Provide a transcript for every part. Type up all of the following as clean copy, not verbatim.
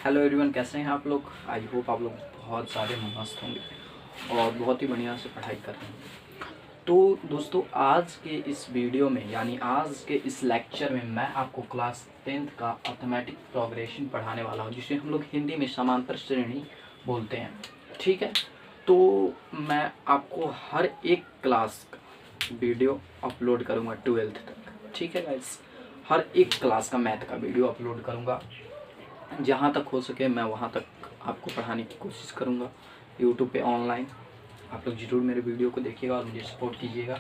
Hello everyone, कैसे हैं आप लोग। आई होप आप लोग बहुत ज़्यादा मस्त होंगे और बहुत ही बढ़िया से पढ़ाई कर रहे हैं। तो दोस्तों, आज के इस वीडियो में यानी आज के इस लेक्चर में मैं आपको क्लास 10th का अर्थमेटिक प्रोग्रेशन पढ़ाने वाला हूं, जिसे हम लोग हिंदी में समांतर श्रेणी बोलते हैं। ठीक है, तो मैं आपको हर एक क्लास का वीडियो अपलोड करूँगा 12th तक। ठीक है गाइस, हर एक क्लास का मैथ का वीडियो अपलोड करूँगा। जहाँ तक हो सके मैं वहाँ तक आपको पढ़ाने की कोशिश करूँगा यूट्यूब पे ऑनलाइन। आप लोग ज़रूर मेरे वीडियो को देखिएगा और मुझे सपोर्ट कीजिएगा।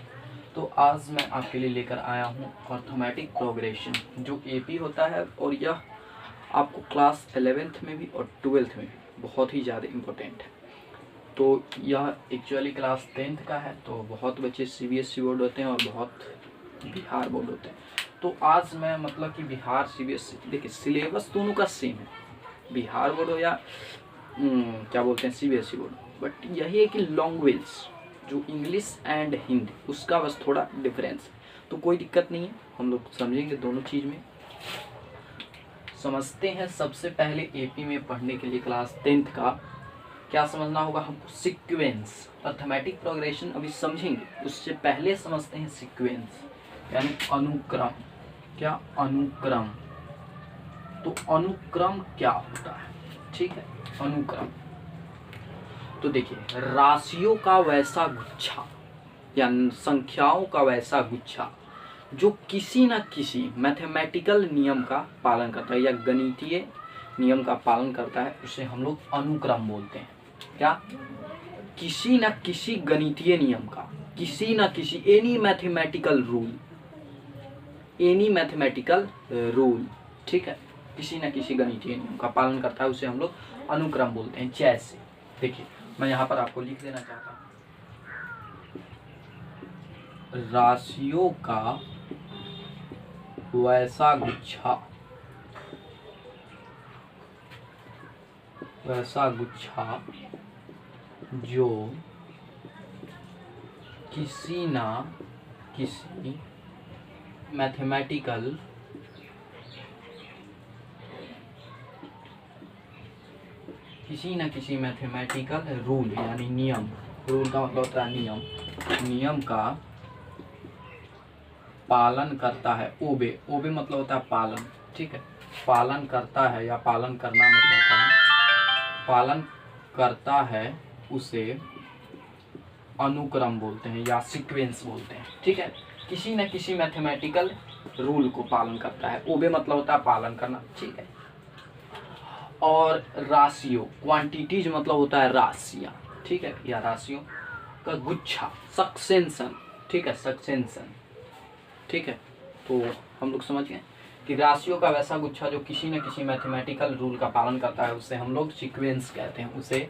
तो आज मैं आपके लिए लेकर आया हूँ अर्थमेटिक प्रोग्रेशन, जो एपी होता है और यह आपको क्लास 11th में भी और 12th में भी बहुत ही ज़्यादा इम्पोर्टेंट है। तो यह एक्चुअली क्लास 10th का है, तो बहुत बच्चे सीबीएसई बोर्ड होते हैं और बहुत बिहार बोर्ड होते हैं। तो आज मैं मतलब कि बिहार सीबीएसई, देखिए सिलेबस दोनों का सेम है, बिहार बोर्ड हो या क्या बोलते हैं सीबीएसई बोर्ड, बट यही है कि लैंग्वेज जो इंग्लिश एंड हिंदी उसका बस थोड़ा डिफरेंस है। तो कोई दिक्कत नहीं है, हम लोग समझेंगे दोनों चीज़ में। समझते हैं सबसे पहले एपी में पढ़ने के लिए क्लास 10th का क्या समझना होगा हमको, सीक्वेंस। अर्थमेटिक प्रोग्रेशन अभी समझेंगे, उससे पहले समझते हैं सीक्वेंस यानी अनुक्रम। क्या अनुक्रम, तो अनुक्रम क्या होता है। ठीक है, अनुक्रम तो देखिए राशियों का वैसा गुच्छा या संख्याओं का वैसा गुच्छा जो किसी न किसी मैथमेटिकल नियम का पालन करता है या गणितीय नियम का पालन करता है, उसे हम लोग अनुक्रम बोलते हैं। क्या, किसी न किसी गणितीय नियम का, किसी न किसी एनी मैथमेटिकल रूल, ठीक है, किसी न किसी गणितीय नियम का पालन करता है, उसे हम लोग अनुक्रम बोलते हैं। जैसे देखिए मैं यहाँ पर आपको लिख देना चाहता हूँ, राशियों का वैसा गुच्छा जो किसी न किसी मैथमेटिकल रूल यानी नियम, रूल का मतलब होता है नियम का पालन करता है। ओबे मतलब होता है पालन। ठीक है, पालन करता है या पालन करना मतलब होता है पालन करता है, उसे अनुक्रम बोलते हैं या सीक्वेंस बोलते हैं। ठीक है, किसी न किसी मैथमेटिकल रूल को पालन करता है। ओबे मतलब होता है पालन करना। ठीक है, और राशियों, क्वांटिटीज मतलब होता है राशियाँ। ठीक है, या राशियों का गुच्छा, सक्सेशन। ठीक है, सक्सेशन। ठीक है, तो हम लोग समझ गए कि राशियों का वैसा गुच्छा जो किसी न किसी मैथमेटिकल रूल का पालन करता है, उसे हम लोग सीक्वेंस कहते हैं, उसे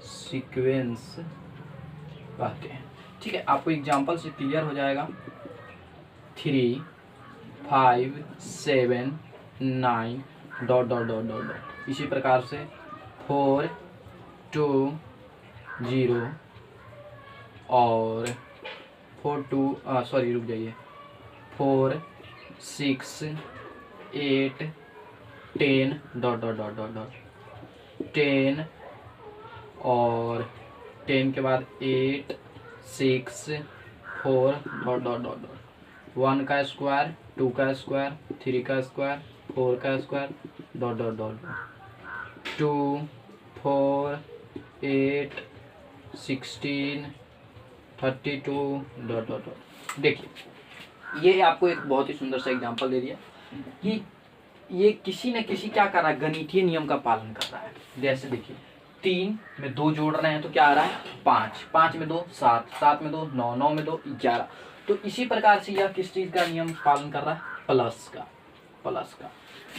सीक्वेंस कहते हैं। ठीक है, आपको एग्जांपल से क्लियर हो जाएगा। 3 5 7 9 ... इसी प्रकार से 4 2 0 और 4 6 8 10 ... 10 और 10 के बाद 8 6 4 ... 1 का स्क्वायर, 2 का स्क्वायर, 3 का स्क्वायर, 4 का स्क्वायर ... 2 4 8 16 32 ... देखिए ये आपको एक बहुत ही सुंदर सा एग्जांपल दे दिया कि ये किसी न किसी क्या कर रहा है, गणितीय नियम का पालन कर रहा है। जैसे देखिए 3 में 2 जोड़ रहे हैं तो क्या आ रहा है 5, 5 में 2 7, 7 में 2 9, 9 में 2 11। तो इसी प्रकार से यह किस चीज़ का नियम पालन कर रहा है, प्लस का।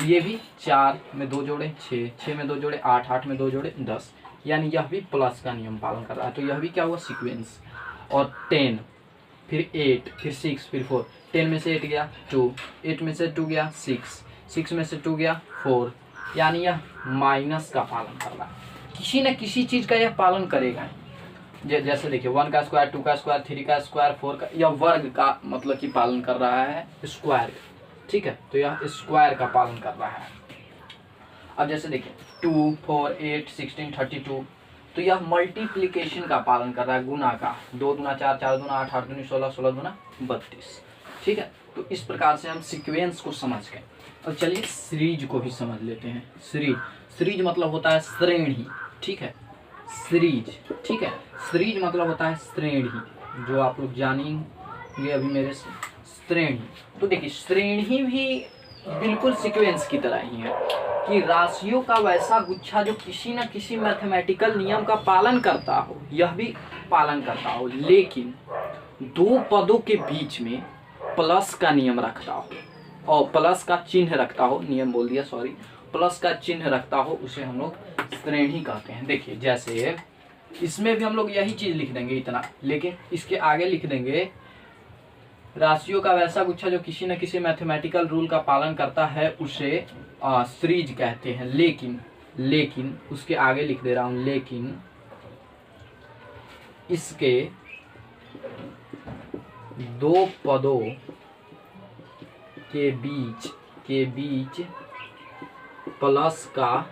ये भी 4 में 2 जोड़े 6, 6 में 2 जोड़े 8, 8 में 2 जोड़े 10, यानी यह भी प्लस का नियम पालन कर रहा है। तो यह भी क्या हुआ, सीक्वेंस। और 10 फिर 8 फिर 6 फिर 4, 10 में से 8 गया 2, 8 में से 2 गया 6, 6 में से 2 गया 4, यानी यह माइनस का पालन कर रहा है। किसी न किसी चीज़ का यह पालन करेगा। जैसे देखिए 1 का स्क्वायर, 2 का स्क्वायर, 3 का स्क्वायर, 4 का, यह वर्ग का मतलब कि पालन कर रहा है, स्क्वायर। ठीक है, तो यह स्क्वायर का पालन कर रहा है। अब जैसे देखिए 2, 4, 8, 16, 32, तो यह मल्टीप्लिकेशन का पालन कर रहा है, गुना का। 2 दूना 4, 4 दूना 8, 8 दूनी 16, 16 दूना 32। ठीक है, तो इस प्रकार से हम सीक्वेंस को समझ गए। अब चलिए सीरीज को भी समझ लेते हैं। सीरीज मतलब होता है श्रेणी। ठीक है, सीरीज। ठीक है, सीरीज मतलब होता है श्रेणी, जो आप लोग जानेंगे अभी मेरे से। श्रेणी, तो देखिए श्रेणी भी बिल्कुल सीक्वेंस की तरह ही है कि राशियों का वैसा गुच्छा जो किसी न किसी मैथमेटिकल नियम का पालन करता हो, यह भी पालन करता हो, लेकिन दो पदों के बीच में प्लस का नियम रखता हो और प्लस का चिन्ह रखता हो, नियम बोल दिया सॉरी, प्लस का चिन्ह रखता हो, उसे हम लोग श्रेणी कहते हैं। देखिए जैसे इसमें भी हम लोग यही चीज लिख देंगे इतना, लेकिन इसके आगे लिख देंगे राशियों का वैसा गुच्छा जो किसी न किसी मैथमेटिकल रूल का पालन करता है, उसे सीरीज कहते हैं। लेकिन उसके आगे लिख दे रहा हूं, लेकिन इसके दो पदों के बीच प्लस का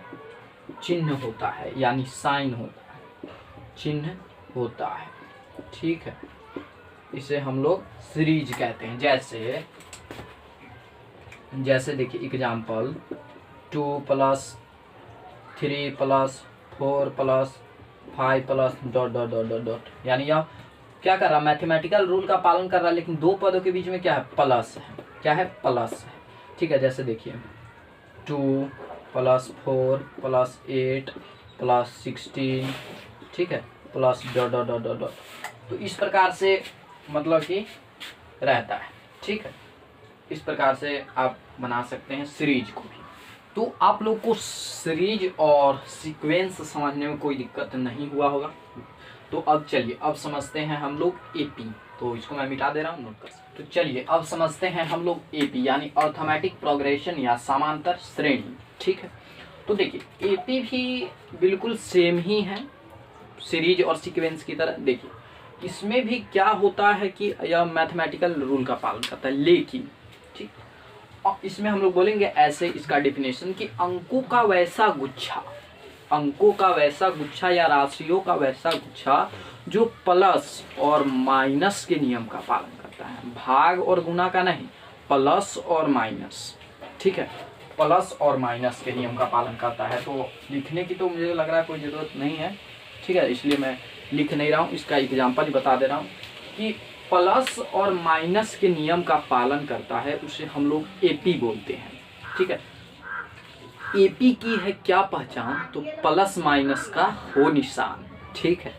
चिन्ह होता है, यानी साइन होता है, चिन्ह होता है। ठीक है, इसे हम लोग सीरीज कहते हैं। जैसे देखिए example 2 + 3 + 4 + 5 + dot dot dot dot dot, यानी यह क्या कर रहा है, मैथमेटिकल रूल का पालन कर रहा है, लेकिन दो पदों के बीच में क्या है, प्लस है। क्या है, प्लस है। ठीक है, जैसे देखिए 2 + 4 + 8 + 16, ठीक है, plus dot dot dot dot dot, तो इस प्रकार से मतलब कि रहता है। ठीक है, इस प्रकार से आप बना सकते हैं सीरीज को भी। तो आप लोग को सीरीज और सीक्वेंस समझने में कोई दिक्कत नहीं हुआ होगा। तो अब चलिए अब समझते हैं हम लोग एपी। तो इसको मैं मिटा दे रहा हूँ, नोट कर सकते। तो चलिए अब समझते हैं हम लोग एपी यानी अर्थमेटिक प्रोग्रेशन या समांतर श्रेणी। ठीक है, तो देखिए एपी भी बिल्कुल सेम ही है सीरीज और सीक्वेंस की तरह। देखिए इसमें भी क्या होता है कि यह मैथमेटिकल रूल का पालन करता है, लेकिन ठीक, और इसमें हम लोग बोलेंगे ऐसे इसका डेफिनेशन कि अंकों का वैसा गुच्छा या राशियों का वैसा गुच्छा जो प्लस और माइनस के नियम का पालन करता है, भाग और गुना का नहीं, प्लस और माइनस। ठीक है, प्लस और माइनस के नियम का पालन करता है। तो लिखने की तो मुझे लग रहा है कोई ज़रूरत नहीं है। ठीक है, इसलिए मैं लिख नहीं रहा हूँ, इसका एग्जाम्पल ही बता दे रहा हूँ कि प्लस और माइनस के नियम का पालन करता है, उसे हम लोग एपी बोलते हैं। ठीक है, एपी की है क्या पहचान, तो प्लस माइनस का हो निशान। ठीक है,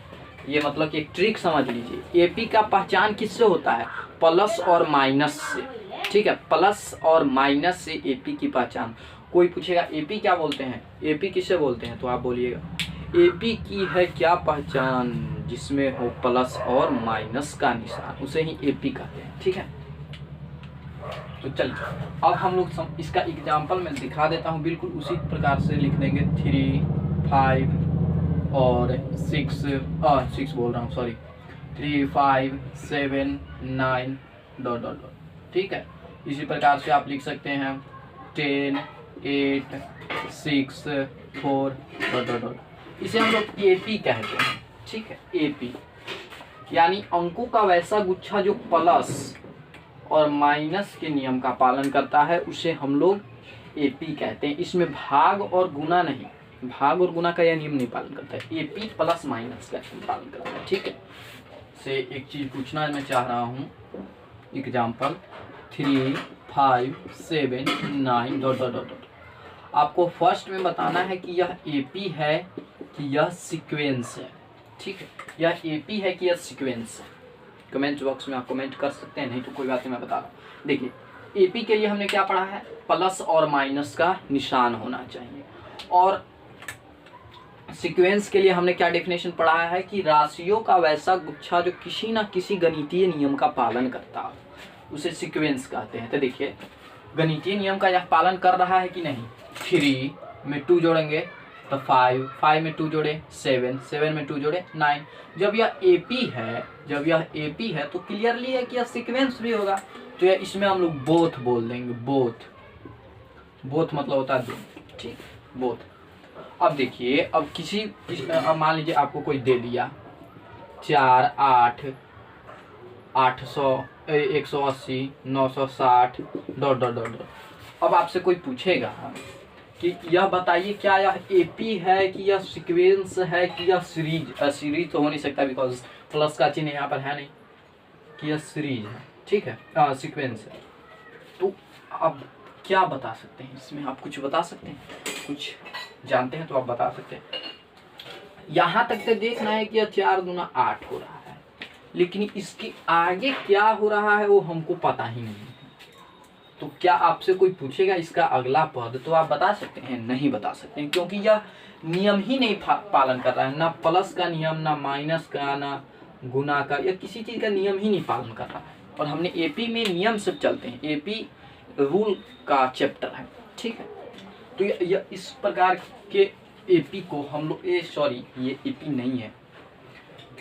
ये मतलब कि एक ट्रिक समझ लीजिए, एपी का पहचान किससे होता है, प्लस और माइनस से। ठीक है, प्लस और माइनस से एपी की पहचान। कोई पूछेगा एपी क्या बोलते हैं, एपी किसे बोलते हैं, तो आप बोलिएगा एपी की है क्या पहचान, जिसमें हो प्लस और माइनस का निशान, उसे ही एपी कहते हैं। ठीक है, तो चलिए अब हम लोग इसका एग्जाम्पल मैं दिखा देता हूँ, बिल्कुल उसी प्रकार से लिख देंगे 3, 5 और 6 बोल रहा हूँ सॉरी, 3, 5, 7, 9 डॉट डॉट डॉट। ठीक है, इसी प्रकार से आप लिख सकते हैं 10, 8, 6, 4 डॉट डॉट डॉट, इसे हम लोग एपी कहते हैं। ठीक है, एपी यानी अंकों का वैसा गुच्छा जो प्लस और माइनस के नियम का पालन करता है, उसे हम लोग एपी कहते हैं। इसमें भाग और गुना नहीं, भाग और गुना का यह नियम नहीं पालन करता है, एपी प्लस माइनस का पालन करता है। ठीक है, से एक चीज पूछना मैं चाह रहा हूँ, एग्जाम्पल 3, 5, 7, 9 डॉट डॉट डॉट। आपको फर्स्ट में बताना है कि यह एपी है कि यह सीक्वेंस है। ठीक है, यह एपी है कि यह सीक्वेंस है। कमेंट बॉक्स में आप कमेंट कर सकते हैं, नहीं तो कोई बात नहीं, मैं बता रहा हूँ। देखिए एपी के लिए हमने क्या पढ़ा है, प्लस और माइनस का निशान होना चाहिए, और सीक्वेंस के लिए हमने क्या डेफिनेशन पढ़ा है कि राशियों का वैसा गुच्छा जो किसी न किसी गणितीय नियम का पालन करता है, उसे सीक्वेंस कहते हैं। तो देखिए गणितीय नियम का यह पालन कर रहा है कि नहीं, 3 में 2 जोड़ेंगे तो 5, 5 में 2 जोड़े 7, 7 में 2 जोड़े 9। जब यह एपी है तो क्लियरली है कि यह सीक्वेंस भी होगा, तो यह इसमें हम लोग बोथ बोल देंगे, बोथ मतलब होता है दो। ठीक, बोथ। अब देखिए, अब अब मान लीजिए आपको कोई दे दिया 4, 8, 800, 180, 960 डॉट डॉट डॉट डॉट। अब आपसे कोई पूछेगा कि यह बताइए क्या यह एपी है कि यह सीक्वेंस है कि यह सीरीज। सीरीज तो हो नहीं सकता बिकॉज प्लस का चिन्ह यहाँ पर है नहीं, कि यह सीरीज है, ठीक है, सीक्वेंस है। तो अब क्या बता सकते हैं इसमें? आप कुछ बता सकते हैं? कुछ जानते हैं तो आप बता सकते हैं। यहाँ तक तो देखना है कि यह 4 दूना 8 हो रहा है, लेकिन इसके आगे क्या हो रहा है वो हमको पता ही नहीं है। तो क्या आपसे कोई पूछेगा इसका अगला पद, तो आप बता सकते हैं? नहीं बता सकते हैं, क्योंकि यह नियम ही नहीं पालन कर रहा है। ना प्लस का नियम, ना माइनस का, ना गुना का, या किसी चीज़ का नियम ही नहीं पालन कर रहा है। और हमने एपी में नियम सब चलते हैं, एपी रूल का चैप्टर है, ठीक है। तो यह इस प्रकार के एपी को हम लोग ये एपी नहीं है,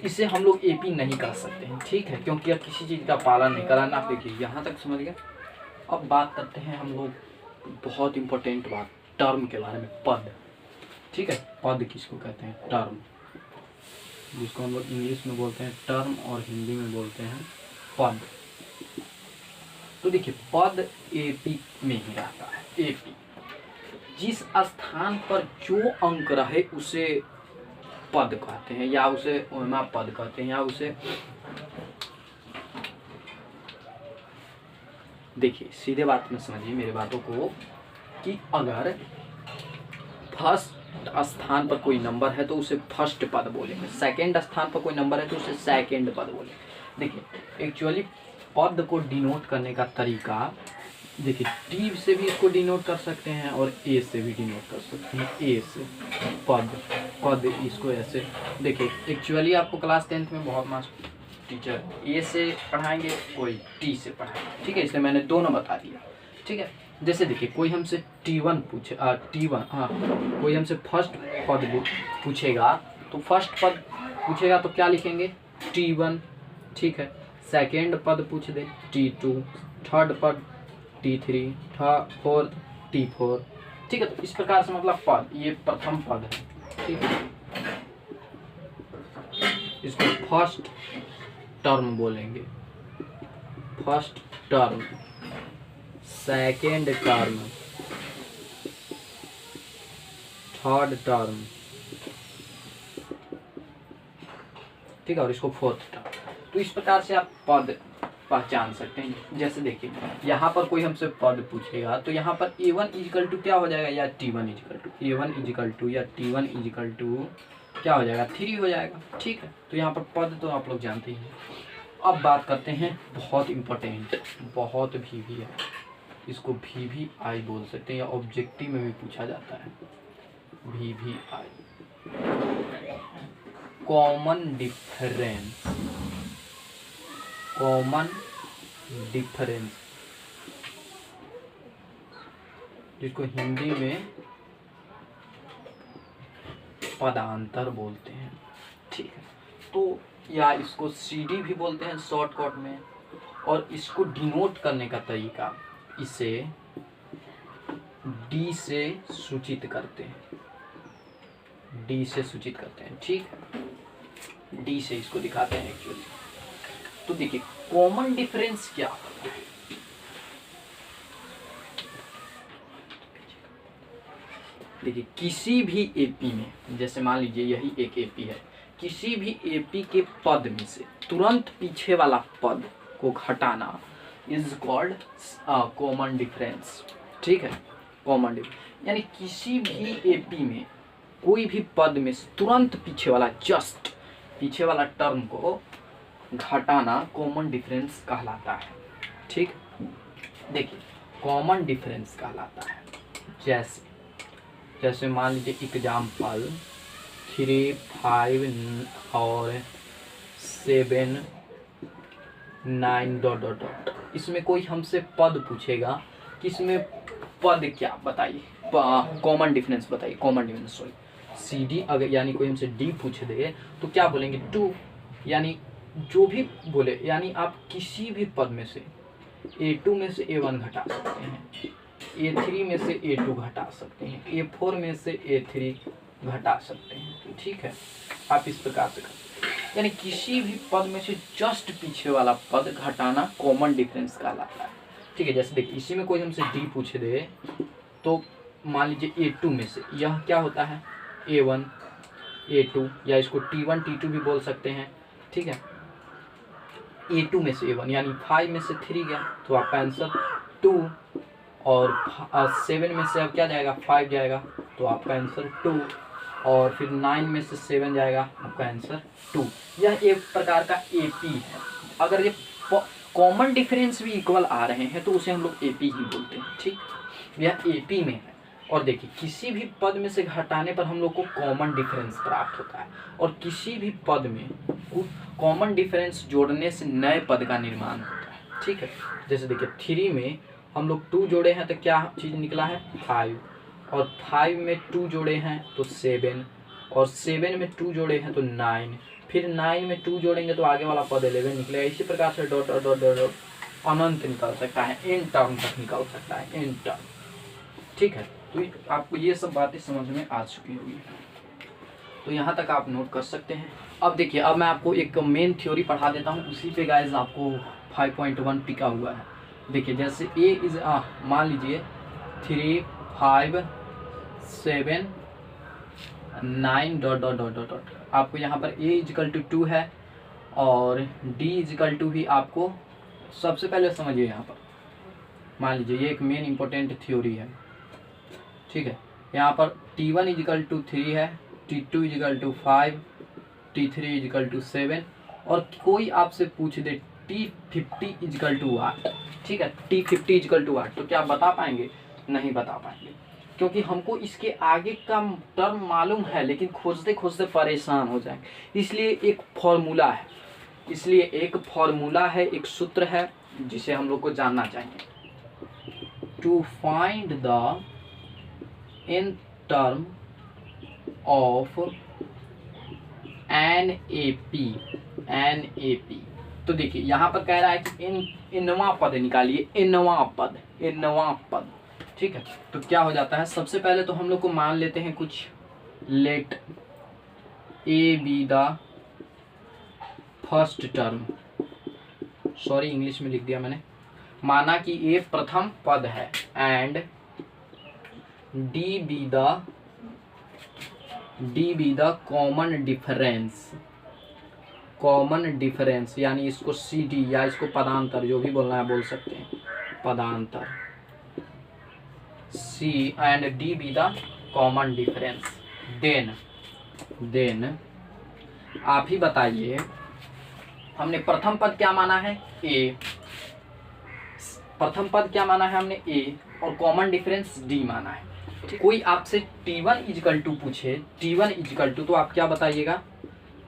इसे हम लोग एपी नहीं कर सकते हैं, ठीक है, क्योंकि यह किसी चीज़ का पालन नहीं करा। ना देखिए यहाँ तक समझ गए। अब बात करते हैं हम लोग बहुत इंपॉर्टेंट बात, टर्म के बारे में, पद, ठीक है। पद किसको कहते हैं? टर्म, जिसको हम लोग इंग्लिश में बोलते हैं टर्म और हिंदी में बोलते हैं पद। तो देखिए, पद एपी में ही रहता है। एपी जिस स्थान पर जो अंक रहे उसे पद कहते हैं, या उसे ओमा पद कहते हैं, या उसे, देखिए सीधे बात में समझिए मेरी बातों को, कि अगर फर्स्ट स्थान पर कोई नंबर है तो उसे फर्स्ट पद बोलेंगे, सेकंड स्थान पर कोई नंबर है तो उसे सेकंड पद बोलेंगे। देखिए एक्चुअली पद को डिनोट करने का तरीका, देखिए टी से भी इसको डिनोट कर सकते हैं और ए से भी डिनोट कर सकते हैं। ए से पद इसको ऐसे, देखिए एक्चुअली आपको क्लास 10th में बहुत मास्टर टीचर ए से पढ़ाएंगे, कोई टी से पढ़ाएंगे, ठीक है, इसलिए मैंने दोनों बता दिया, ठीक है। जैसे देखिए कोई हमसे T1 पूछे, कोई हमसे फर्स्ट पद पूछेगा, तो फर्स्ट पद पूछेगा तो क्या लिखेंगे? T1, ठीक है। सेकेंड पद पूछ दे T2, थर्ड पद T3, फोर्थ T4, ठीक है। तो इस प्रकार से मतलब पद, ये प्रथम पद है, ठीक है, इसको फर्स्ट टर्म बोलेंगे, first term, second term, third term, ठीक है, और इसको फोर्थ टर्म। तो इस प्रकार से आप पद पहचान सकते हैं। जैसे देखिए यहाँ पर कोई हमसे पद पूछेगा तो यहाँ पर A1 इजिकल टू क्या हो जाएगा, या T1 is equal to, A1 is equal to या T1 इजिकल टू क्या हो जाएगा? 3 हो जाएगा, ठीक है। तो यहाँ पर पद तो आप लोग जानते ही हैं। अब बात करते हैं बहुत इम्पोर्टेंट, बहुत भी है, इसको VVI बोल सकते हैं, या ऑब्जेक्टिव में भी पूछा जाता है, VVI, common difference, common difference, जिसको हिंदी में पदांतर बोलते हैं, ठीक है। तो या इसको CD भी बोलते हैं शॉर्टकट में, और इसको डिनोट करने का तरीका, इसे D से सूचित करते हैं, D से सूचित करते हैं, ठीक है, D से इसको दिखाते हैं एक्चुअली। तो देखिए कॉमन डिफरेंस क्या होता है? देखिए किसी भी एपी में, जैसे मान लीजिए यही एक एपी है, किसी भी एपी के पद में से तुरंत पीछे वाला पद को घटाना इज कॉल्ड कॉमन डिफरेंस, ठीक है, कॉमन डिफरेंस। यानी किसी भी एपी में कोई भी पद में तुरंत पीछे वाला, जस्ट पीछे वाला टर्म को घटाना कॉमन डिफरेंस कहलाता है, ठीक। देखिए कॉमन डिफरेंस कहलाता है, जैसे मान लीजिए एग्जाम्पल 3, 5 और 7, 9 डॉट डॉट डॉट। इसमें कोई हमसे पद पूछेगा कि इसमें पद क्या बताइए, कॉमन डिफरेंस बताइए, कॉमन डिफरेंस सॉरी CD, अगर यानी कोई हमसे D पूछ दे तो क्या बोलेंगे? 2, यानी जो भी बोले, यानी आप किसी भी पद में से A2 में से A1 घटा सकते हैं, A3 में से A2 घटा सकते हैं, A4 में से A3 घटा सकते हैं। ठीक है, आप इस प्रकार से कर, यानी किसी भी पद में से जस्ट पीछे वाला पद घटाना कॉमन डिफरेंस कहलाता है। ठीक है, जैसे देखिए इसी में कोई हमसे D पूछ दे तो मान लीजिए A2 में से यह क्या होता है A1 A2, या इसको T1 T2 भी बोल सकते हैं। ठीक है, A2 में से A1 यानी 5 में से 3 गया तो आपका आंसर 2, और 7 में से अब क्या जाएगा 5 जाएगा तो आपका आंसर 2, और फिर 9 में से 7 जाएगा आपका आंसर 2। यह एक प्रकार का AP है। अगर ये कॉमन डिफरेंस भी इक्वल आ रहे हैं तो उसे हम लोग AP ही बोलते हैं। ठीक, यह AP में है। और देखिए किसी भी पद में से घटाने पर हम लोग को कॉमन डिफरेंस प्राप्त होता है, और किसी भी पद में कॉमन डिफरेंस जोड़ने से नए पद का निर्माण होता है। ठीक है, जैसे देखिए 3 में हम लोग 2 जोड़े हैं तो क्या चीज़ निकला है 5, और 5 में 2 जोड़े हैं तो 7, और 7 में 2 जोड़े हैं तो 9, फिर 9 में 2 जोड़ेंगे तो आगे वाला पद 11 निकलेगा। इसी प्रकार से डॉट डॉट डॉट डॉट अनंत निकल सकता है, एन टर्म तक निकल सकता है, एन टर्म। ठीक है, तो आपको ये सब बातें समझ में आ चुकी होगी, तो यहाँ तक आप नोट कर सकते हैं। अब देखिए, अब मैं आपको एक मेन थ्योरी पढ़ा देता हूँ, उसी पे गाइस आपको 5.1 टिका हुआ है। देखिए जैसे ए इज मान लीजिए 3 5 7 9 डॉट डॉट डॉट डॉट, आपको यहाँ पर a इजिकल टू 2 है और d इजिकल टू भी आपको सबसे पहले समझिए। यहाँ पर मान लीजिए ये एक मेन इंपॉर्टेंट थ्योरी है। ठीक है, यहाँ पर T1 इजिकल टू 3 है, T2 is equal to 5, T3 equal to 7, और कोई आपसे पूछ दे T50 इजिकल टू 8। ठीक है, T50 इजिकल टू 8, तो क्या आप बता पाएंगे? नहीं बता पाएंगे, क्योंकि हमको इसके आगे का टर्म मालूम है लेकिन खोजते खोजते परेशान हो जाएंगे। इसलिए एक फॉर्मूला है, एक सूत्र है जिसे हम लोग को जानना चाहिए। To find the in term of NAP। तो देखिए यहाँ पर कह रहा है कि इनवा पद निकालिए, इनवा पद। ठीक है, तो क्या हो जाता है, सबसे पहले तो हम लोग को मान लेते हैं कुछ, let A be the first term, sorry English में लिख दिया मैंने, माना कि A प्रथम पद है and D be the common difference, यानी इसको CD या इसको पदांतर जो भी बोलना है बोल सकते हैं, पदांतर C and D be the common difference. Then आप ही बताइए, हमने प्रथम पद क्या माना है A, हमने A, और कॉमन डिफरेंस D माना है। कोई आपसे T1 इजिकल टू पूछे, तो आप क्या बताइएगा,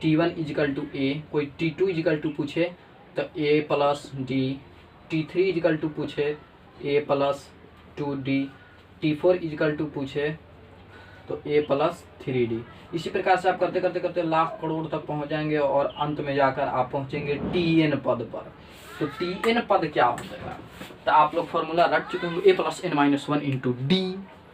T1 इजिकल टू A। कोई T2 इजिकल टू पूछे तो A plus D, T3 equal to पूछे A plus 2D, T4 equal to पूछे तो A प्लस 3D। इसी प्रकार से आप करते करते करते लाख करोड़ तक पहुंच जाएंगे और अंत में जाकर आप पहुंचेंगे TN पद पर। तो TN पद क्या हो जाएगा, तो आप लोग फॉर्मूला रट चुके होंगे, A plus n-1 into D।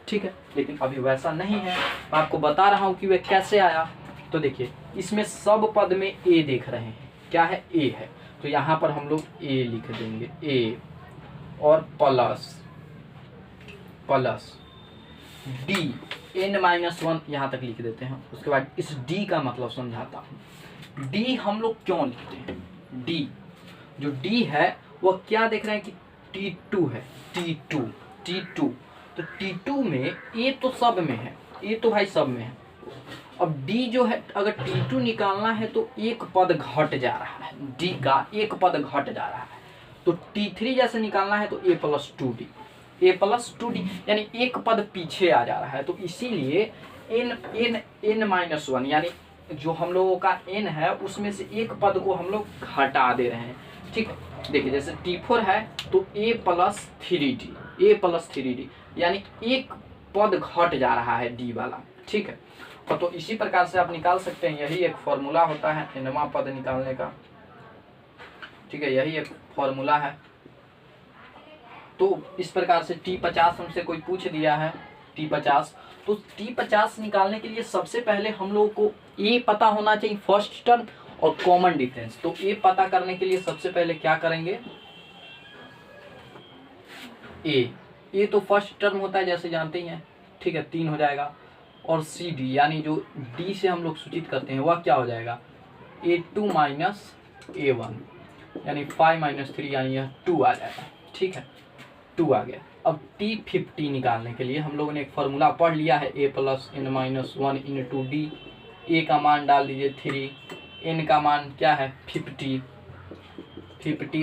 ठीक है, लेकिन अभी वैसा नहीं है, मैं आपको बता रहा हूँ कि वह कैसे आया। तो देखिए इसमें सब पद में A देख रहे हैं, क्या है A है, तो यहाँ पर हम लोग A लिख देंगे, A और प्लस D n-1 यहाँ तक लिख देते हैं। उसके बाद इस D का मतलब समझाता हूँ। D हम लोग क्यों लिखते हैं, D जो D है वह क्या देख रहे हैं कि T2 है, T2 तो T2 में A तो सब में है, A तो भाई सब में है। अब D जो है अगर T2 निकालना है तो एक पद घट जा रहा है, D का एक पद घट जा रहा है। तो T3 जैसे निकालना है तो A प्लस 2D, यानी एक पद पीछे आ जा रहा है। तो इसीलिए n-1 यानी जो हम लोगों का n है उसमें से एक पद को हम लोग घटा दे रहे हैं। ठीक है, देखिए जैसे T4 है तो A प्लस 3D, यानी एक पद घट जा रहा है D वाला। ठीक है, और तो इसी प्रकार से आप निकाल सकते हैं, यही एक फॉर्मूला होता है nवां पद निकालने का। ठीक है, यही एक फॉर्मूला है। तो इस प्रकार से T50 हमसे कोई पूछ दिया है T50, तो T50 निकालने के लिए सबसे पहले हम लोगों को ए पता होना चाहिए, फर्स्ट टर्म और कॉमन डिफरेंस। तो ए पता करने के लिए सबसे पहले क्या करेंगे, ए तो फर्स्ट टर्म होता है जैसे जानते ही हैं, ठीक है, 3 हो जाएगा। और सी डी यानी जो डी से हम लोग सूचित करते हैं वह क्या हो जाएगा, A2 माइनस A1 यानी 5 माइनस 3 यानी यह 2 आ जाएगा, ठीक है, 2 आ गया। अब T50 निकालने के लिए हम लोगों ने एक फार्मूला पढ़ लिया है, A plus n minus 1 into D. A का मान डाल दीजिए 3, n का मान क्या है 50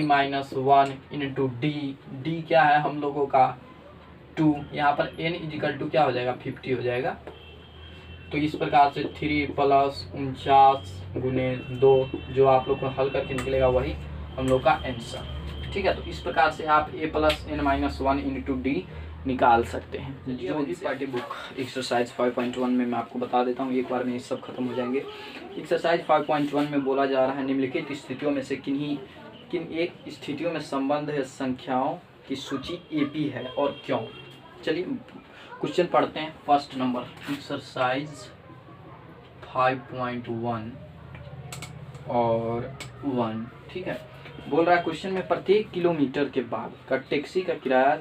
माइनस 1 इंटू डी क्या है हम लोगों का 2, यहाँ पर n इजिकल टू क्या हो जाएगा 50 हो जाएगा। तो इस प्रकार से 3 प्लस 49 गुने 2 जो आप लोग को हल करके निकलेगा वही हम लोग का आंसर, ठीक है। तो इस प्रकार से आप a plus n minus 1 into D निकाल सकते हैं। जो भी पार्टी बुक एक्सरसाइज 5.1 में मैं आपको बता देता हूँ, एक बार में ये सब खत्म हो जाएंगे। एक्सरसाइज 5.1 में बोला जा रहा है निम्नलिखित स्थितियों में से किन एक स्थितियों में संबंध है संख्याओं की सूची एपी है और क्यों। चलिए क्वेश्चन पढ़ते हैं। फर्स्ट नंबर एक्सरसाइज 5.1 और 1, ठीक है। बोल रहा है क्वेश्चन में प्रत्येक किलोमीटर के बाद का टैक्सी का किराया,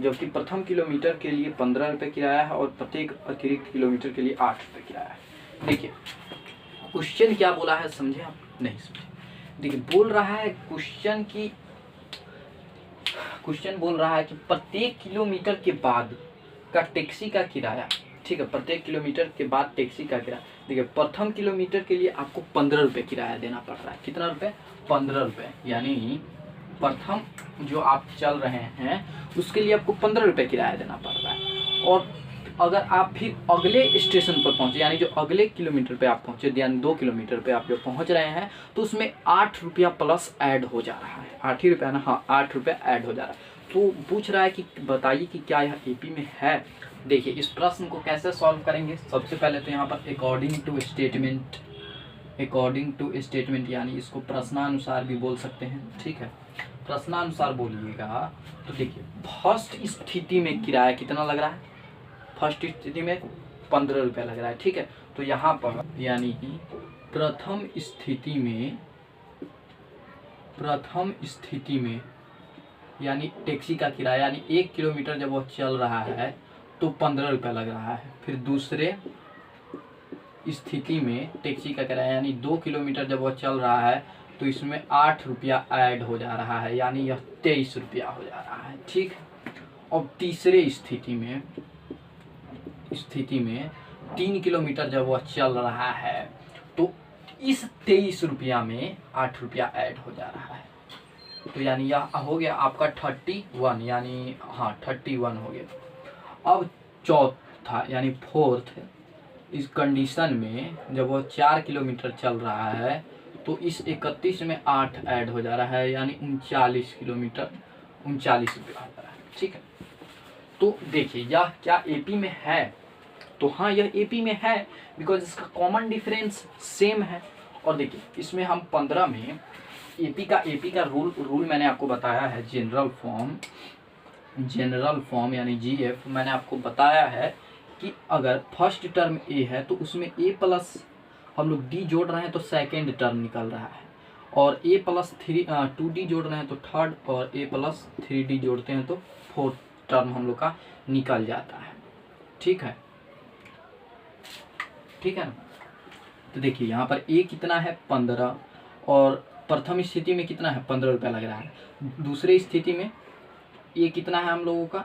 जबकि प्रथम किलोमीटर के लिए 15 रुपये किराया है और प्रत्येक अतिरिक्त किलोमीटर के लिए 8 रुपये किराया है। देखिए क्वेश्चन क्या बोला है, समझे आप नहीं समझे। देखिए बोल रहा है क्वेश्चन बोल रहा है कि प्रत्येक किलोमीटर के बाद का टैक्सी का किराया, ठीक है, प्रत्येक किलोमीटर के बाद टैक्सी का किराया। देखिए प्रथम किलोमीटर के लिए आपको 15 रुपये किराया देना पड़ रहा है। कितना रुपये, 15 रुपये, यानी प्रथम जो आप चल रहे हैं उसके लिए आपको 15 रुपये किराया देना पड़ रहा है। और अगर आप फिर अगले स्टेशन पर पहुंचे, यानी जो अगले किलोमीटर पे आप पहुंचे, यानी 2 किलोमीटर पे आप जो पहुंच रहे हैं, तो उसमें 8 रुपया प्लस ऐड हो जा रहा है। 8 ही रुपया ना, हाँ 8 रुपया ऐड हो जा रहा है। तो पूछ रहा है कि बताइए कि क्या यह एपी में है। देखिए इस प्रश्न को कैसे सॉल्व करेंगे। सबसे पहले तो यहाँ पर अकॉर्डिंग टू स्टेटमेंट यानी इसको प्रश्नानुसार भी बोल सकते हैं, ठीक है, प्रश्नानुसार बोलिएगा। तो देखिए फर्स्ट स्थिति में किराया कितना लग रहा है, फर्स्ट स्थिति में 15 रुपया लग रहा है, ठीक है। तो यहाँ पर यानी प्रथम स्थिति में यानी टैक्सी का किराया, यानी 1 किलोमीटर जब वो चल रहा है तो 15 रुपया लग रहा है। फिर दूसरे स्थिति में टैक्सी का किराया यानी 2 किलोमीटर जब वो चल रहा है तो इसमें 8 रुपया ऐड हो जा रहा है, यानी यह 23 रुपया हो जा रहा है, ठीक। और तीसरे स्थिति में 3 किलोमीटर जब वह चल रहा है तो इस 23 रुपया में 8 रुपया ऐड हो जा रहा है। तो यानी यह हो गया आपका 31, यानी हाँ 31 हो गया। अब चौथा यानी फोर्थ, इस कंडीशन में जब वो 4 किलोमीटर चल रहा है तो इस 31 में 8 ऐड हो जा रहा है, यानी 39 किलोमीटर 39 रुपया हो जा रहा है, ठीक है। तो देखिए यह क्या एपी में है, तो हाँ यह एपी में है बिकॉज इसका कॉमन डिफरेंस सेम है। और देखिए इसमें हम 15 में एपी का रूल मैंने आपको बताया है, जनरल फॉर्म यानी जीएफ मैंने आपको बताया है कि अगर फर्स्ट टर्म ए है तो उसमें ए प्लस हम लोग डी जोड़ रहे हैं तो सेकेंड टर्म निकल रहा है, और ए प्लस 2d जोड़ रहे हैं तो थर्ड, और ए प्लस 3d जोड़ते हैं तो फोर्थ टर्म हम लोग का निकल जाता है, ठीक है, ठीक है ना। तो देखिए यहाँ पर ए कितना है 15, और प्रथम स्थिति में कितना है 15 रुपया लग रहा है। दूसरे स्थिति में ए कितना है हम लोगों का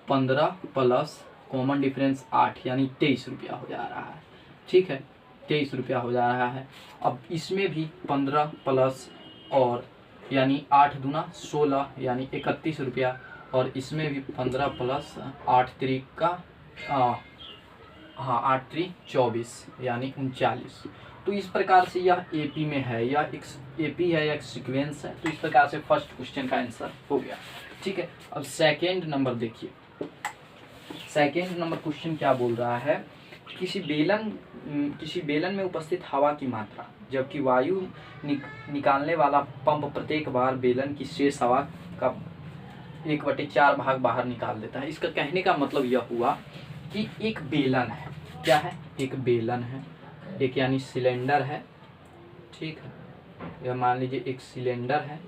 15 प्लस कॉमन डिफरेंस 8 यानी 23 रुपया हो जा रहा है, ठीक है, 23 रुपया हो जा रहा है। अब इसमें भी 15 प्लस और यानी 8 दूना 16 यानी 31 रुपया, और इसमें भी 15 प्लस 8 3 का 8 3 24 यानी 39। तो इस प्रकार से यह एपी में है, यह एक एपी है, एक सीक्वेंस है। तो इस प्रकार से फर्स्ट क्वेश्चन का आंसर हो गया, ठीक है। अब सेकेंड नंबर देखिए, सेकेंड नंबर क्वेश्चन क्या बोल रहा है, किसी बेलन में उपस्थित हवा की मात्रा, जबकि वायु निकालने वाला पंप प्रत्येक बार बेलन की शेष हवा का 1/4 भाग बाहर निकाल देता है। इसका कहने का मतलब यह हुआ कि एक बेलन है, क्या है, एक बेलन है, एक यानी सिलेंडर है, ठीक है, यह मान लीजिए एक सिलेंडर है,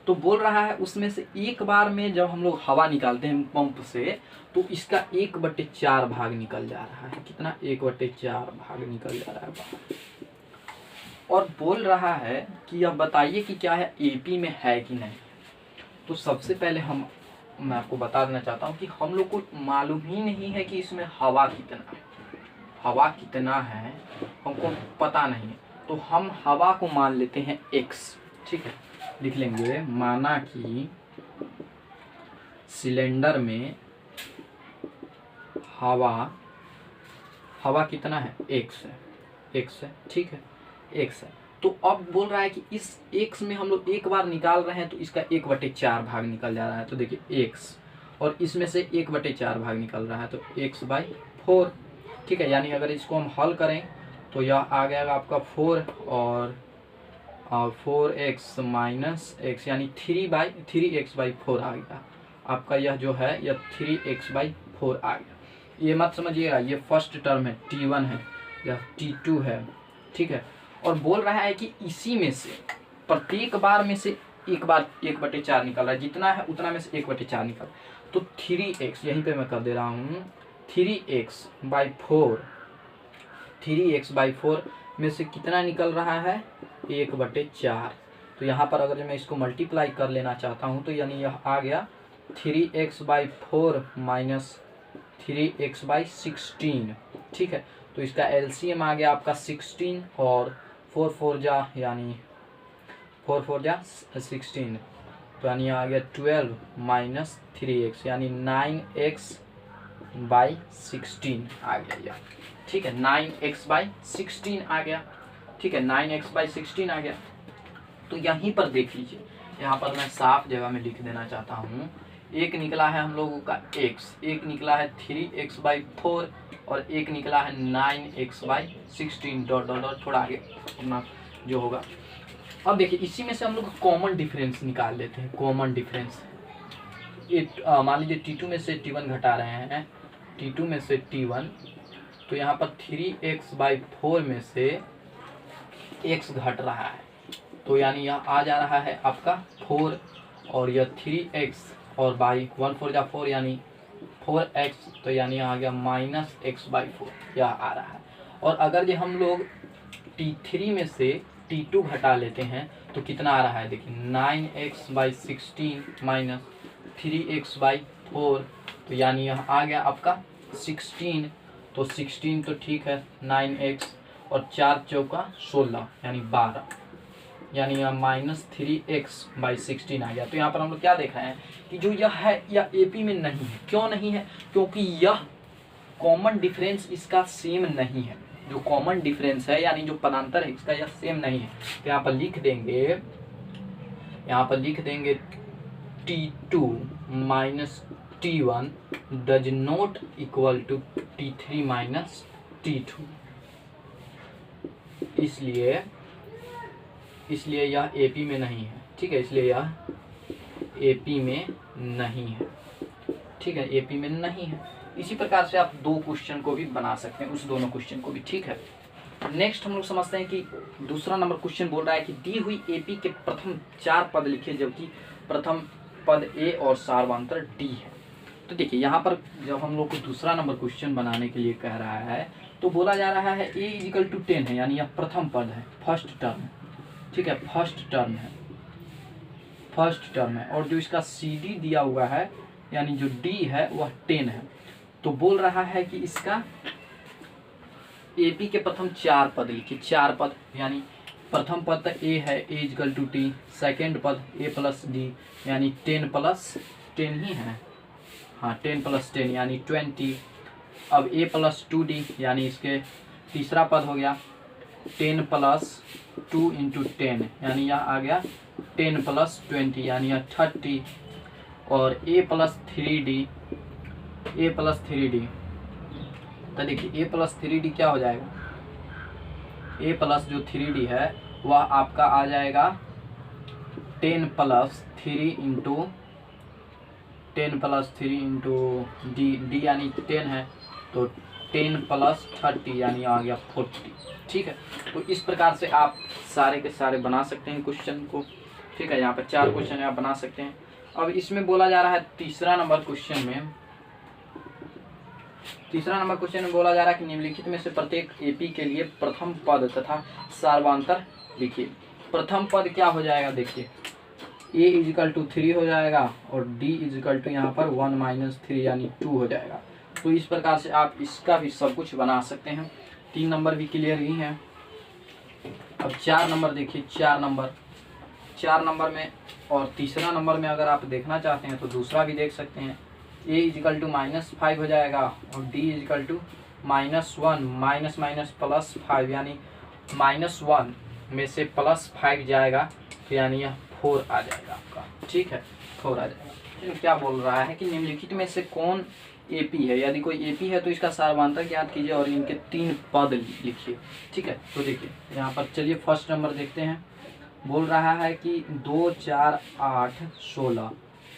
तो बोल रहा है उसमें से एक बार में जब हम लोग हवा निकालते हैं पंप से तो इसका 1/4 भाग निकल जा रहा है। कितना? 1/4 भाग निकल जा रहा है बाहर। और बोल रहा है कि अब बताइए कि क्या है, एपी में है कि नहीं। तो सबसे पहले मैं आपको बता देना चाहता हूँ कि हम लोग को मालूम ही नहीं है कि इसमें हवा कितना है, हमको पता नहीं है। तो हम हवा को मान लेते हैं x, ठीक है, लिख लेंगे माना कि सिलेंडर में हवा कितना है, x है, ठीक है, x है। तो अब बोल रहा है कि इस x में हम लोग एक बार निकाल रहे हैं तो इसका 1/4 भाग निकल जा रहा है। तो देखिए x और इसमें से 1/4 भाग निकल रहा है तो x/4, ठीक है। यानी अगर इसको हम हल करें तो यह आ गया आपका 4 और 4x माइनस x यानी 3x/4 आ गया आपका। यह जो है यह 3x/4 आ गया। ये मत समझिएगा, ये फर्स्ट टर्म है, t1 है, यह t2 है, ठीक है। और बोल रहा है कि इसी में से प्रत्येक बार में से एक बार 1/4 निकल रहा है, जितना है उतना में से 1/4 निकल, तो 3x यहीं पे मैं कर दे रहा हूँ, 3x/4 में से कितना निकल रहा है, 1/4। तो यहाँ पर अगर मैं इसको मल्टीप्लाई कर लेना चाहता हूँ तो यानी यह आ गया 3x/4 माइनस 3x/16, ठीक है। तो इसका एलसीएम आ गया आपका 16 और 4 4 जा यानी 4 4 जा 16, तो यानी आ गया 12 माइनस 3x यानी 9x/16 आ गया यह, ठीक है, 9x/16 आ गया, ठीक है, 9x/16 आ गया। तो यहीं पर देख लीजिए, यहाँ पर मैं साफ जगह में लिख देना चाहता हूँ, एक निकला है हम लोगों का x, एक निकला है 3x/4 और एक निकला है 9x/16 डॉट डॉट डॉट, थोड़ा आगे अपना जो होगा। अब देखिए इसी में से हम लोग कॉमन डिफरेंस निकाल लेते हैं। कॉमन डिफरेंस मान लीजिए t2 में से t1 घटा रहे हैं, t2 में से t1, तो यहाँ पर 3x/4 में से x घट रहा है, तो यानी यह आ जा रहा है आपका 4 और यह 3x और बाई 1 4 जा 4 यानी 4x, तो यानी आ गया -x/4 यह आ रहा है। और अगर ये हम लोग t3 में से t2 घटा लेते हैं तो कितना आ रहा है, देखिए 9x/16 माइनस 3x/4, तो यानी यह आ गया आपका 16, तो 16 तो ठीक है, 9x और 4 चौका 16 यानी 12, यानी यह -3x/16 आ गया। तो यहाँ पर हम लोग क्या देख रहे हैं कि जो यह है यह एपी में नहीं है। क्यों नहीं है? क्योंकि यह कॉमन डिफरेंस इसका सेम नहीं है। जो कॉमन डिफरेंस है यानी जो पदांतर है इसका यह सेम नहीं है। तो यहाँ पर लिख देंगे T2 minus T1 does not equal to T3 minus T2, इसलिए यह एपी में नहीं है, ठीक है, इसलिए यह एपी में नहीं है, ठीक है, एपी में नहीं है। इसी प्रकार से आप दो क्वेश्चन को भी बना सकते हैं, उस दोनों क्वेश्चन को भी, ठीक है। नेक्स्ट हम लोग समझते हैं कि दूसरा नंबर क्वेश्चन बोल रहा है कि दी हुई एपी के प्रथम 4 पद लिखे जबकि प्रथम पद ए और सार्वंतर डी है। तो देखिए यहाँ पर जब हम लोग को दूसरा नंबर क्वेश्चन बनाने के लिए कह रहा है तो बोला जा रहा है ए इक्वल टू 10 है, यानी यह प्रथम पद है, फर्स्ट टर्म है, ठीक है, फर्स्ट टर्म है और जो इसका CD दिया हुआ है यानी जो D है वह 10 है। तो बोल रहा है कि इसका AP के प्रथम 4 पद लिखिए, 4 पद, यानी प्रथम पद तक A है, A equal to T, second पद A प्लस D यानी 10 प्लस 10 ही है, हाँ 10 प्लस 10 यानी 20। अब A प्लस 2D यानी इसके तीसरा पद हो गया 10 प्लस 2 इंटू 10 यानी यह आ गया 10 प्लस 20 यानी यह 30। और A प्लस 3D, तो देखिए A प्लस 3D क्या हो जाएगा, A प्लस जो 3D है वह आपका आ जाएगा 10 + 3 × डी यानी 10 है, तो 10 + 30 यानी आ गया 40। ठीक है, तो इस प्रकार से आप सारे के सारे बना सकते हैं क्वेश्चन को। ठीक है, यहाँ पर 4 क्वेश्चन आप बना सकते हैं। अब इसमें बोला जा रहा है तीसरा नंबर क्वेश्चन में बोला जा रहा है कि निम्नलिखित में से प्रत्येक एपी के लिए प्रथम पद तथा सार्वधातुक लिखिए। प्रथम पद क्या हो जाएगा, देखिए a = 3 हो जाएगा और d = यहाँ पर 1 - 3 यानी 2 हो जाएगा। तो इस प्रकार से आप इसका भी सब कुछ बना सकते हैं। 3 नंबर भी क्लियर ही है। अब 4 नंबर देखिए, 4 नंबर में और तीसरा नंबर में अगर आप देखना चाहते हैं तो दूसरा भी देख सकते हैं। a = -5 हो जाएगा और d = -1 +5 यानी -1 में से +5 जाएगा तो यानी यह 4 आ जाएगा आपका। ठीक है, 4 आ जाएगा। क्या बोल रहा है कि निम्नलिखित में से कौन एपी है। यदि कोई एपी है तो इसका सार्वधातुक याद कीजिए और इनके 3 पद लिखिए। ठीक है, तो देखिए यहाँ पर चलिए फर्स्ट नंबर देखते हैं। बोल रहा है कि 2 4 8 16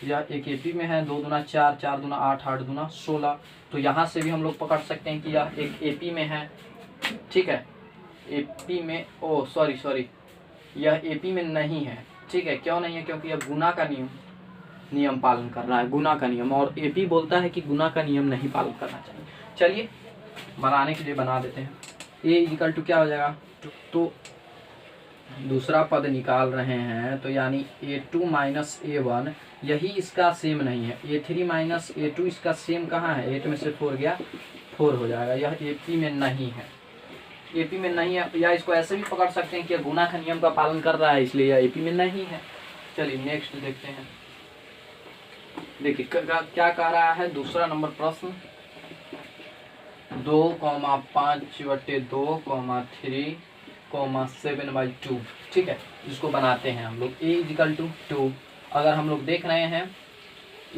यह एक एपी में है। 2 दूना 4, 4 दूना 8, 8 दूना 16। तो यहाँ से भी हम लोग पकड़ सकते हैं कि यह एक एपी में है। ठीक है, एपी में सॉरी यह एपी में नहीं है। ठीक है, क्यों नहीं है, क्योंकि यह गुना का नियम पालन कर रहा है, गुना का नियम, और एपी बोलता है कि गुना का नियम नहीं पालन करना चाहिए। चलिए बनाने के लिए बना देते हैं। a = क्या हो जाएगा, तो दूसरा पद निकाल रहे हैं तो यानी a2 - a1 यही इसका सेम नहीं है। a3 - a2 इसका सेम कहाँ है, 8 में से 4 गया 4 हो जाएगा। यह एपी में नहीं है, एपी में नहीं है। या इसको ऐसे भी पकड़ सकते हैं कि यह गुना का नियम का पालन कर रहा है, इसलिए यह एपी में नहीं है। चलिए नेक्स्ट देखते हैं। देखिए क्या कह रहा है दूसरा नंबर प्रश्न, 2, 5/2, 3, 7/2। ठीक है, इसको बनाते हैं हम लोग। a = 2। अगर हम लोग देख रहे हैं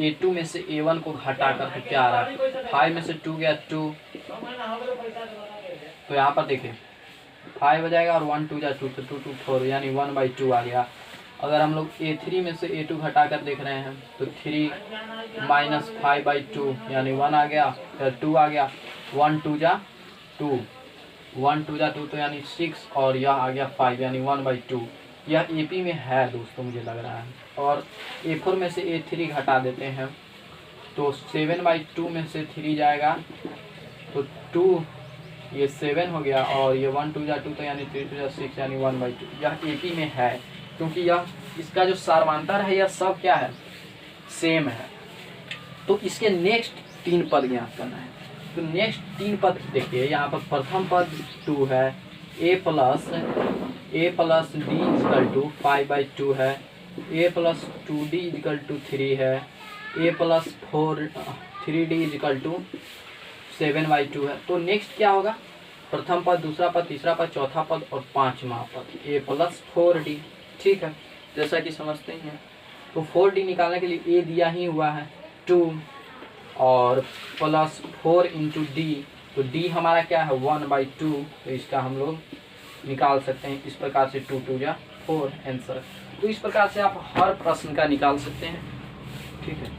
a2 में से a1 को घटा कर तो क्या आ रहा है, 5 में से 2 गया 2, तो यहाँ पर देखिए 5 हो जाएगा और 1 2 जा 2 तो 2 2 4 यानी 1/2 आ गया। अगर हम लोग a3 में से a2 घटा कर देख रहे हैं तो 3 - 5/2 यानी 1 आ गया, फिर 2 आ गया, 1 2 जा 2, 1 2 जा 2 तो यानी 6 और यह आ गया 5 यानी 1/2। यह एपी में है दोस्तों, मुझे लग रहा है। और a4 में से a3 घटा देते हैं तो 7/2 में से 3 जाएगा तो 2, ये 7 हो गया और ये 1 2 जा 2 तो यानी 3 2 जा 6 यानी 1/2। यह एपी में है क्योंकि यह इसका जो सार्वधातुक है यह सब क्या है, सेम है। तो इसके नेक्स्ट 3 पद ज्ञात करना है। तो नेक्स्ट 3 पद देखिए, यहाँ पर प्रथम पद 2 है, a + d = 5/2 है, a + 2d = 3 है, a + 3d = 7/2 है। तो नेक्स्ट क्या होगा, प्रथम पद, दूसरा पद, तीसरा पद, चौथा पद और 5वां पद, a + 4d। ठीक है, जैसा कि समझते हैं। तो 4d निकालने के लिए a दिया ही हुआ है 2 और +4 × d, तो d हमारा क्या है 1/2, तो इसका हम लोग निकाल सकते हैं इस प्रकार से 2 2 जा 4 आंसर। तो इस प्रकार से आप हर प्रश्न का निकाल सकते हैं। ठीक है।